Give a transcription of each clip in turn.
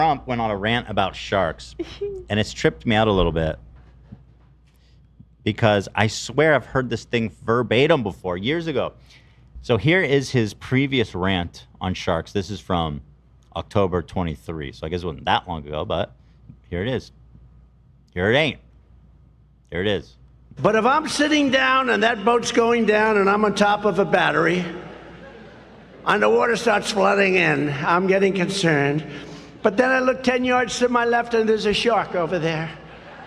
Trump went on a rant about sharks, and it's tripped me out a little bit because I swear I've heard this thing verbatim before, years ago. So here is his previous rant on sharks. This is from October 23. So I guess it wasn't that long ago, but here it is. Here it ain't. Here it is. But if I'm sitting down and that boat's going down and I'm on top of a battery and the water starts flooding in, I'm getting concerned. But then I look 10 yards to my left and there's a shark over there.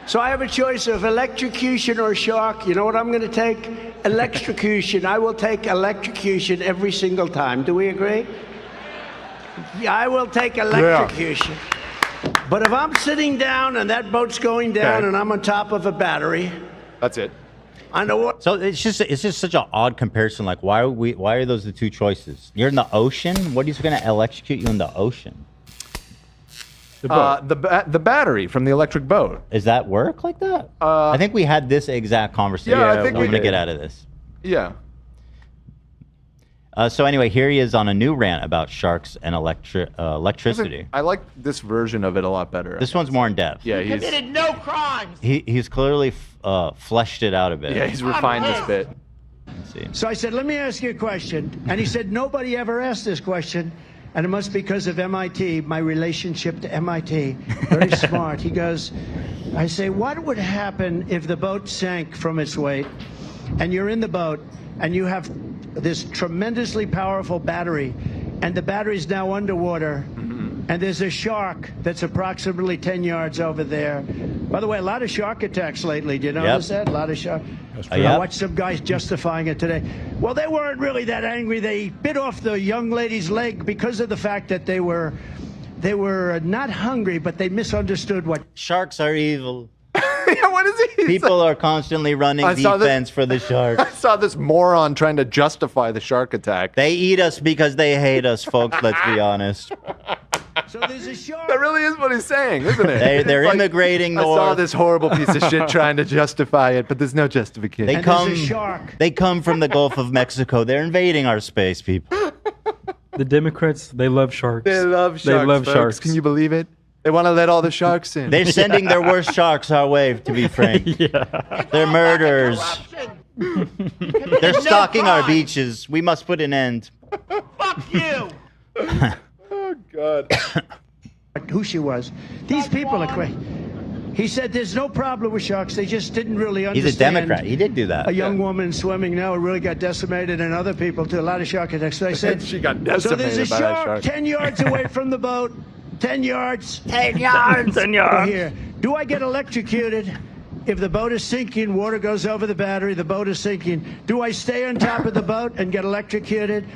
So I have a choice of electrocution or shark. You know what I'm going to take? Electrocution. I will take electrocution every single time. Do we agree? Yeah, I will take electrocution. Yeah. But if I'm sitting down and that boat's going down and I'm on top of a battery. That's it. I know what. So it's just such an odd comparison. Like, why are those the two choices? You're in the ocean. What is going to electrocute you in the ocean? The battery from the electric boat. Does that work like that? I think we had this exact conversation. Yeah, I think I'm going to get out of this. Yeah. So anyway, here he is on a new rant about sharks and electricity. I like this version of it a lot better. This one's more in depth. Yeah, he's committed no crimes. He's clearly fleshed it out a bit. Yeah, he's refined this bit. Let's see. So I said, let me ask you a question. And he said, nobody ever asked this question. And it must be because of MIT, my relationship to MIT. Very smart. He goes, I say, what would happen if the boat sank from its weight and you're in the boat and you have this tremendously powerful battery and the battery's now underwater and there's a shark that's approximately 10 yards over there. By the way, a lot of shark attacks lately. Do you notice that? A lot of shark. I watched some guys justifying it today. Well, they weren't really that angry. They bit off the young lady's leg because of the fact that they were not hungry, but they misunderstood what. Sharks are evil. Yeah, what is he? People are constantly running defense for the sharks. I saw this moron trying to justify the shark attack. They eat us because they hate us, folks. Let's be honest. So there's a shark. That really is what he's saying, isn't it? They're immigrating north. I saw this horrible piece of shit trying to justify it, but there's no justification. They come from the Gulf of Mexico. They're invading our space, people. The Democrats, they love sharks. They love sharks. They love sharks. Can you believe it? They want to let all the sharks in. They're sending their worst sharks our way, to be frank. Yeah. They're murderers. They're stalking our beaches. We must put an end. Fuck you. Oh, God. Who she was. These people are crazy. He said there's no problem with sharks. They just didn't really understand. He's a Democrat. He did do that. A young woman swimming now really got decimated, and other people too. A lot of shark attacks. So I said she got decimated so there's a by that shark shark. 10 yards away from the boat. 10 yards. 10 yards. 10 yards. Here. Do I get electrocuted if the boat is sinking? Water goes over the battery. The boat is sinking. Do I stay on top of the boat and get electrocuted?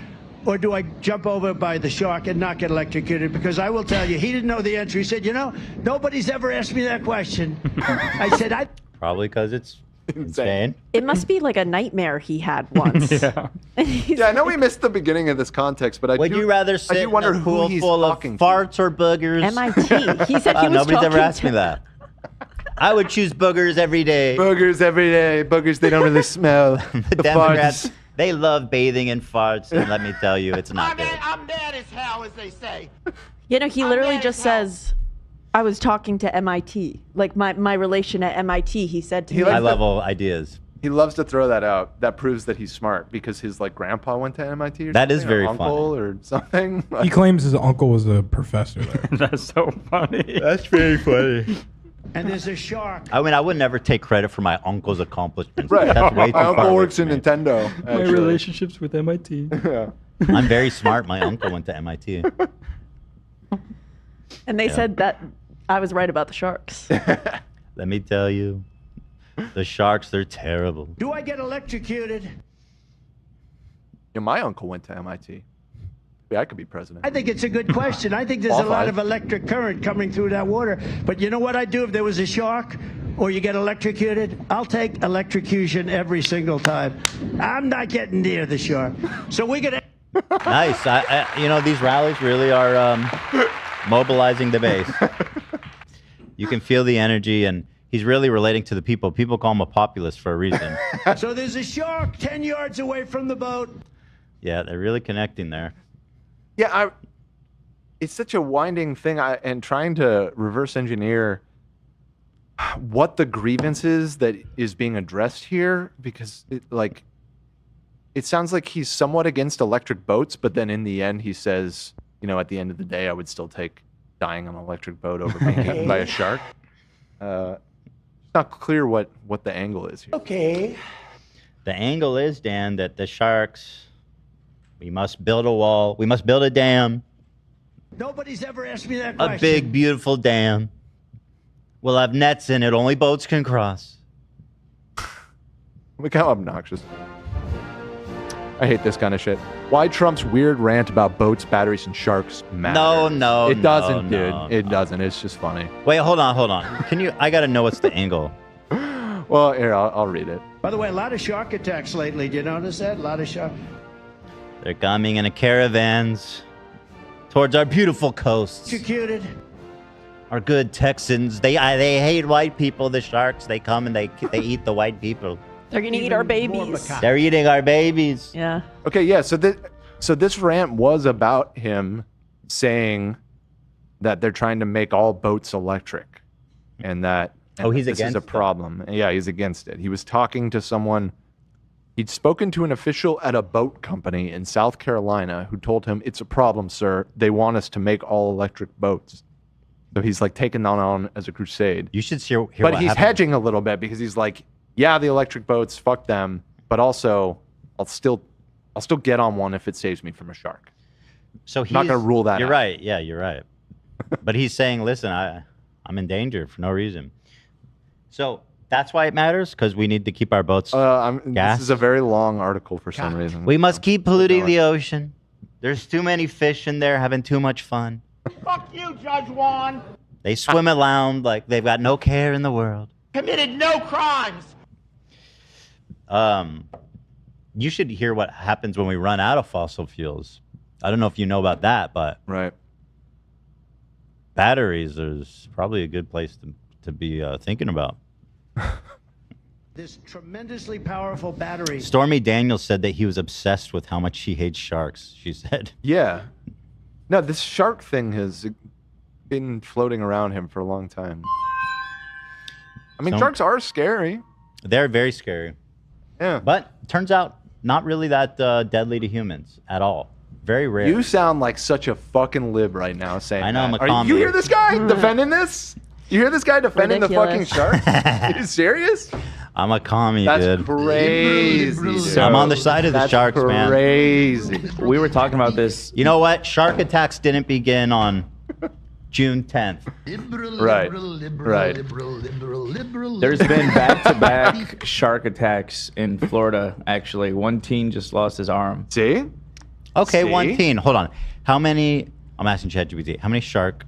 Or do I jump over by the shark and not get electrocuted? Because I will tell you, he didn't know the answer. He said, you know, nobody's ever asked me that question. I said, Probably because it's insane. It must be like a nightmare he had once. Yeah, I know we missed the beginning of this context, but Would you rather sit in a pool full of farts or boogers? MIT. He said he was nobody's ever talking asked me that. I would choose boogers every day. Boogers every day. Boogers, they don't really smell. The Democrats, they love bathing in farts, and let me tell you, it's not good. I'm mad as hell, as they say. You know, he literally just says, I was talking to MIT. Like my relation at MIT, he said to me. High-level ideas. He loves to throw that out. That proves that he's smart because his grandpa went to MIT or that something. Is very or uncle or something. He claims his uncle was a professor there. That's so funny. That's very funny. and there's a shark. I mean, I would never take credit for my uncle's accomplishments. Right. That's way too My uncle far works in away Nintendo. My actually. relationships with MIT. Yeah. I'm very smart. My uncle went to MIT. And they said that I was right about the sharks. Let me tell you, the sharks, they're terrible. Do I get electrocuted? Yeah, my uncle went to MIT. Yeah, I could be president. I think it's a good question. I think there's a lot of electric current coming through that water. But you know what I'd do if there was a shark or you get electrocuted? I'll take electrocution every single time. I'm not getting near the shark. So we're going to... Nice. You know, these rallies really are mobilizing the base. You can feel the energy, and he's really relating to the people. People call him a populist for a reason. So there's a shark 10 yards away from the boat. Yeah, they're really connecting there. Yeah, it's such a winding thing, and trying to reverse engineer what the grievance is that is being addressed here, because it sounds like he's somewhat against electric boats, but then in the end he says, at the end of the day, I would still take dying on an electric boat over being eaten by a shark. It's not clear what the angle is here. Okay. The angle is, Dan, that the sharks, we must build a wall. We must build a dam. Nobody's ever asked me that question. A big, beautiful dam. We'll have nets in it. Only boats can cross. Look how obnoxious. I hate this kind of shit. Why Trump's weird rant about boats, batteries, and sharks matters. No, It doesn't, dude. no. It doesn't. It's just funny. Wait, hold on. I got to know what's the angle. Well, here, I'll read it. By the way, a lot of shark attacks lately. Do you notice that? A lot of shark. They're coming in a caravans towards our beautiful coasts. Executed. Our good Texans. They hate white people, the sharks. They come and they eat the white people. They're gonna eat Even our more babies. macabre. They're eating our babies. Yeah. Okay, yeah. So this rant was about him saying that they're trying to make all boats electric, and that He's this is against a it. problem. Yeah, he's against it. He was talking to someone. He'd spoken to an official at a boat company in South Carolina who told him, "It's a problem, sir. They want us to make all electric boats." So he's like taking that on as a crusade. You should hear But what he's happened. hedging a little bit because he's like, yeah, the electric boats, fuck them. But also, I'll still get on one if it saves me from a shark. So he's not gonna rule that You're out. right. Yeah, you're right. But he's saying, listen, I'm in danger for no reason. So that's why it matters, because we need to keep our boats. This is a very long article for some God. reason. We must keep polluting going. the ocean. There's too many fish in there having too much fun. Fuck you, Judge Juan. They swim around like they've got no care in the world. Committed no crimes. You should hear what happens when we run out of fossil fuels. I don't know if you know about that, but Right. batteries is probably a good place to be thinking about. This tremendously powerful battery. Stormy Daniels said that he was obsessed with how much he hates sharks, she said. Yeah. No, this shark thing has been floating around him for a long time. I mean, So- sharks are scary. They're very scary. Yeah. But turns out not really that deadly to humans at all. Very rare. You sound like such a fucking lib right now saying I know, I'm that. a You commie. hear this guy defending this? You hear this guy defending the fucking Ridiculous. shark? Are you serious? I'm a commie, That's dude. crazy. dude. I'm on the side of the That's sharks, man. Crazy. We were talking about this. You know what? Shark attacks didn't begin on June 10th. Right. Right. There's been back-to-back shark attacks in Florida, actually. One teen just lost his arm. See? Okay, See? one teen. Hold on. How many? I'm asking ChatGPT. How many shark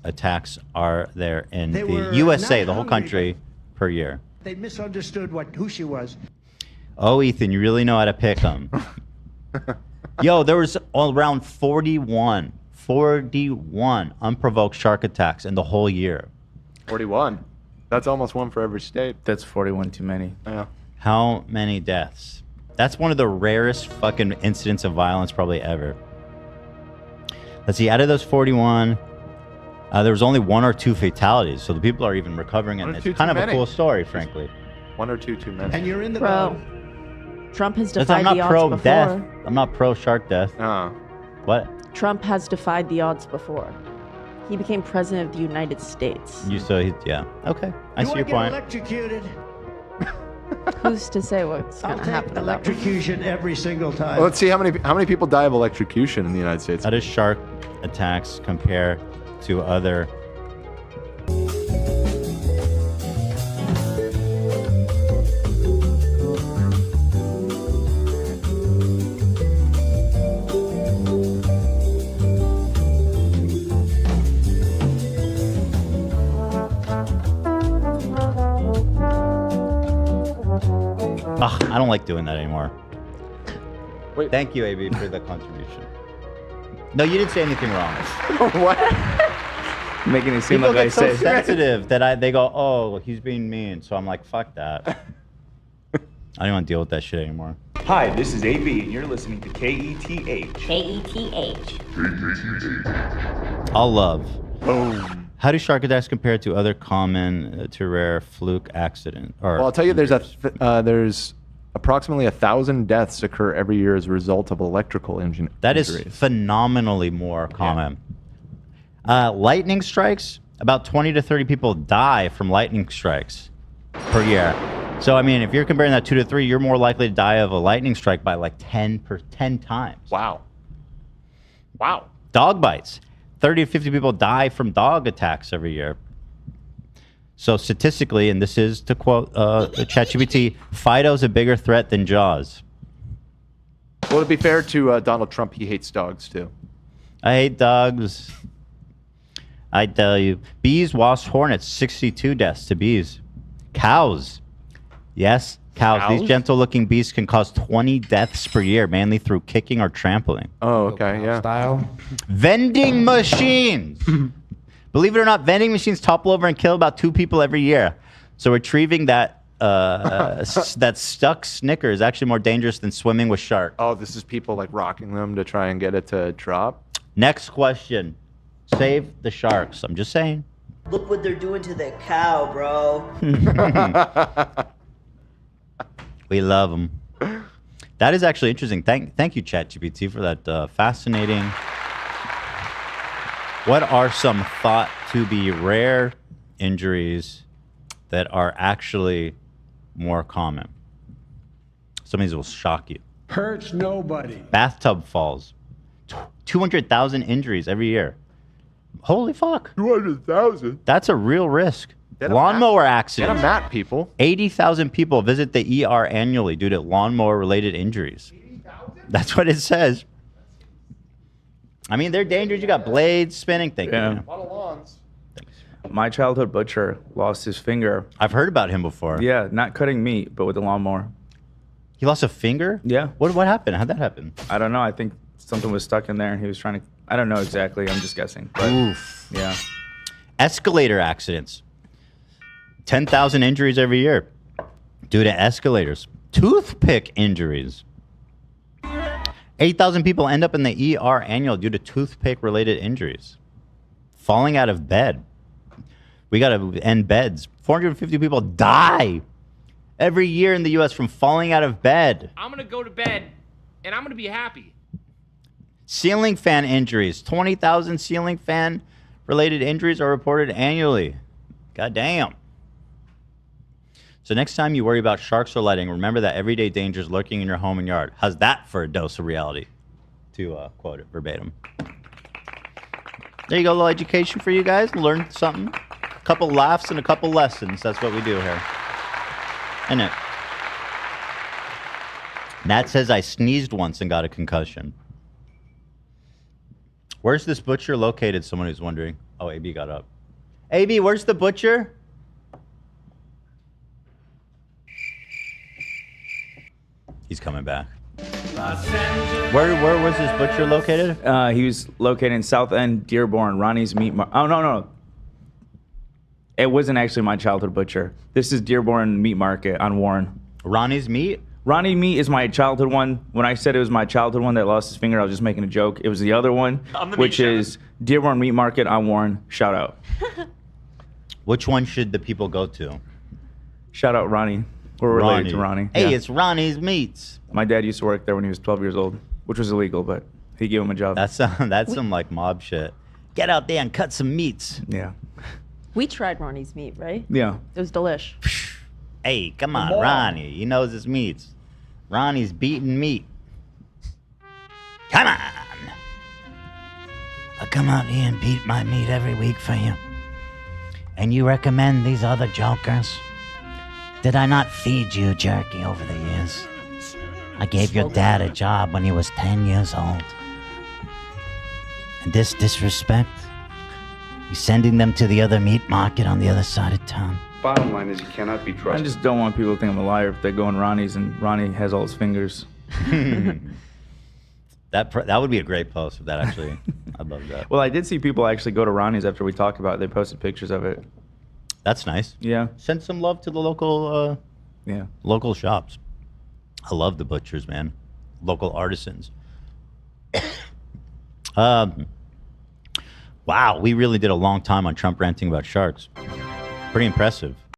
attacks are there in They the were USA, not the whole hungry, country, per year? They misunderstood who she was. Oh, Ethan, you really know how to pick them. Yo, there was all around 41 unprovoked shark attacks in the whole year. 41. That's almost one for every state. That's 41 too many. Yeah. How many deaths? That's one of the rarest fucking incidents of violence probably ever. Let's see, out of those 41, there was only 1 or 2 fatalities, so the people are even recovering, and One or it's two kind too of a many. cool story, frankly. One or two too many. And you're in the Bro, boat. Trump has Listen, defied I'm the not odds pro before. death. I'm not pro shark death. Oh. What? Trump has defied the odds before. He became president of the United States. You so yeah. Okay, I You see want your to get point. electrocuted? Who's to say what's I'll going to take happen to that one? electrocution every single time. Well, let's see how many people die of electrocution in the United States. How does shark attacks compare to other? Ugh, I don't like doing that anymore. Wait. Thank you, AB, for the contribution. No, you didn't say anything wrong. What? Making it seem People like I get so said. sensitive that they go, oh, he's being mean. So I'm like, fuck that. I don't want to deal with that shit anymore. Hi, this is AB, and you're listening to KETH. KETH. All love. Boom. How do shark attacks compare to other common to rare fluke accident? Or Well, I'll tell you, there's approximately 1,000 deaths occur every year as a result of electrical injuries. That is phenomenally more common. Lightning strikes, about 20 to 30 people die from lightning strikes per year. So, I mean, if you're comparing that 2 to 3, you're more likely to die of a lightning strike by like 10 times. Wow. Wow. Dog bites. 30 to 50 people die from dog attacks every year. So statistically, and this is to quote ChatGPT, Fido's a bigger threat than Jaws. Well, to be fair to Donald Trump, he hates dogs too. I hate dogs. I tell you. Bees, wasps, hornets, 62 deaths to bees. Cows. Yes, cows. These gentle-looking beasts can cause 20 deaths per year, mainly through kicking or trampling. Oh, okay, yeah. Style. Vending machines. Believe it or not, vending machines topple over and kill about 2 people every year. So retrieving that that stuck Snicker is actually more dangerous than swimming with sharks. Oh, this is people like rocking them to try and get it to drop? Next question. Save the sharks. I'm just saying. Look what they're doing to that cow, bro. We love them. That is actually interesting. Thank you, ChatGPT, for that fascinating. What are some thought to be rare injuries that are actually more common? Some of these will shock you. Hurts nobody. Bathtub falls. 200,000 injuries every year. Holy fuck. 200,000? That's a real risk. Get a Lawnmower mat. accidents. Get a mat, people. 80,000 people visit the ER annually due to lawnmower-related injuries. 80,000? That's what it says. I mean, they're dangerous. You got blades spinning. Thank you. A lot of lawns. Thanks. My childhood butcher lost his finger. I've heard about him before. Yeah, not cutting meat, but with a lawnmower. He lost a finger? Yeah. What happened? How'd that happen? I don't know. I think something was stuck in there, and he was trying to. I don't know exactly. I'm just guessing. But, Oof. Yeah. Escalator accidents. 10,000 injuries every year due to escalators. Toothpick injuries. 8,000 people end up in the ER annual due to toothpick-related injuries. Falling out of bed. We got to end beds. 450 people die every year in the U.S. from falling out of bed. I'm going to go to bed, and I'm going to be happy. Ceiling fan injuries. 20,000 ceiling fan-related injuries are reported annually. God damn. So next time you worry about sharks or lighting, remember that everyday danger is lurking in your home and yard. How's that for a dose of reality? To quote it verbatim. There you go, a little education for you guys. Learn something. A couple laughs and a couple lessons. That's what we do here. Isn't it? Nat says, I sneezed once and got a concussion. Where's this butcher located? Someone who's wondering. Oh, AB got up. AB, where's the butcher? He's coming back. Where was this butcher located? He was located in South End, Dearborn, Ronnie's Meat Market. Oh, no. It wasn't actually my childhood butcher. This is Dearborn Meat Market on Warren. Ronnie's Meat? Ronnie Meat is my childhood one. When I said it was my childhood one that lost his finger, I was just making a joke. It was the other one, which is Dearborn Meat Market on Warren. Shout out. Which one should the people go to? Shout out Ronnie. We're related to Ronnie. Hey, Yeah. it's Ronnie's Meats. My dad used to work there when he was 12 years old, which was illegal, but he gave him a job. That's some like mob shit. Get out there and cut some meats. Yeah. We tried Ronnie's meat, right? Yeah. It was delish. Hey, come on, Ronnie. He knows his meats. Ronnie's beating meat. Come on. I come out here and beat my meat every week for you. And you recommend these other jokers? Did I not feed you jerky over the years? I gave your dad a job when he was 10 years old. And this disrespect? You sending them to the other meat market on the other side of town? Bottom line is you cannot be I trusted. just don't want people to think I'm a liar if they go in Ronnie's and Ronnie has all his fingers. That would be a great post if that actually. I'd love that. Well, I did see people actually go to Ronnie's after we talked about it. They posted pictures of it. That's nice. Yeah. Send some love to the local Yeah. local shops. I love the butchers, man. Local artisans. Wow, we really did a long time on Trump ranting about sharks. Pretty impressive.